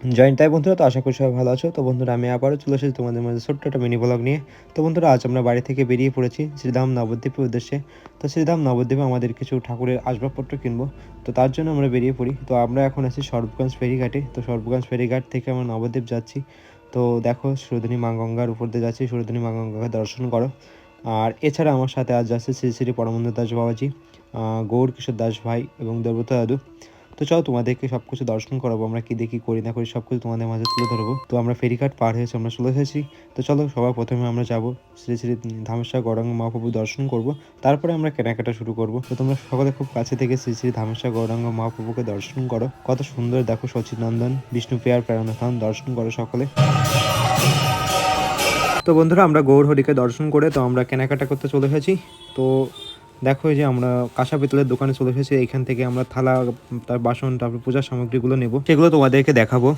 Join তাই বন্ধুরা, তো আশা করি সবাই ভালো আছো। তো বন্ধুরা, আমি আবারও চলে এসেছি তোমাদের মাঝে ছোট্ট একটা মিনি ব্লগ নিয়ে। তো বন্ধুরা, আজ আমরা বাড়ি থেকে বেরিয়ে পড়েছি শ্রীধাম নবদ্বীপের উদ্দেশ্যে। তো শ্রীধাম নবদ্বীপে আমাদের কিছু ঠাকুরের আসবাবপত্র কিনবো। তো তার জন্য আমরা বেরিয়ে পড়ি। তো আমরা এখন আছি সর্বগঞ্জ ফেরিঘাটে। তো সর্বগঞ্জ ফেরিঘাট থেকে আমরা নবদ্বীপ যাচ্ছি। তো দেখো, সুরধনী মা গঙ্গার উপর দিয়ে যাচ্ছি, সুরধনী মা গঙ্গাকে দর্শন করো। আর এছাড়া আমার সাথে আজ যাচ্ছে শ্রী শ্রী পরমানন্দ দাস বাবাজি, গৌর কিশোর দাস ভাই এবং দেবব্রত দাদু। তো চলো, তোমাদেরকে সব কিছু দর্শন করাবো, আমরা কী দেখি করি না করি সব কিছু তোমাদের মাঝে তুলে ধরবো। তো আমরা ফেরিঘাট পার হয়েছি, আমরা চলে এসেছি। তো চলো, সবার প্রথমে আমরা যাব শ্রী শ্রী ধামেশ্বর গৌরাঙ্গ মহাপ্রভু দর্শন করব। তারপরে আমরা কেনাকাটা শুরু করব। তো তোমরা সকলে খুব কাছে থেকে শ্রী শ্রী ধামেশ্বর গৌরাঙ্গ মহাপ্রভুকে দর্শন করো। কত সুন্দর দেখো, সচিনন্দন বিষ্ণুপ্রিয়ার প্রেরণাস্থান দর্শন করো সকলে। তো বন্ধুরা, আমরা গৌর হরিকে দর্শন করে তো আমরা কেনাকাটা করতে চলে এসেছি। তো দেখো, এই যে আমরা কাঁসা পিতলের দোকানে চলে এসেছি। এইখান থেকে আমরা থালা, তার বাসন, তারপর পূজার সামগ্রীগুলো নেব, সেগুলো তোমাদেরকে দেখাবো।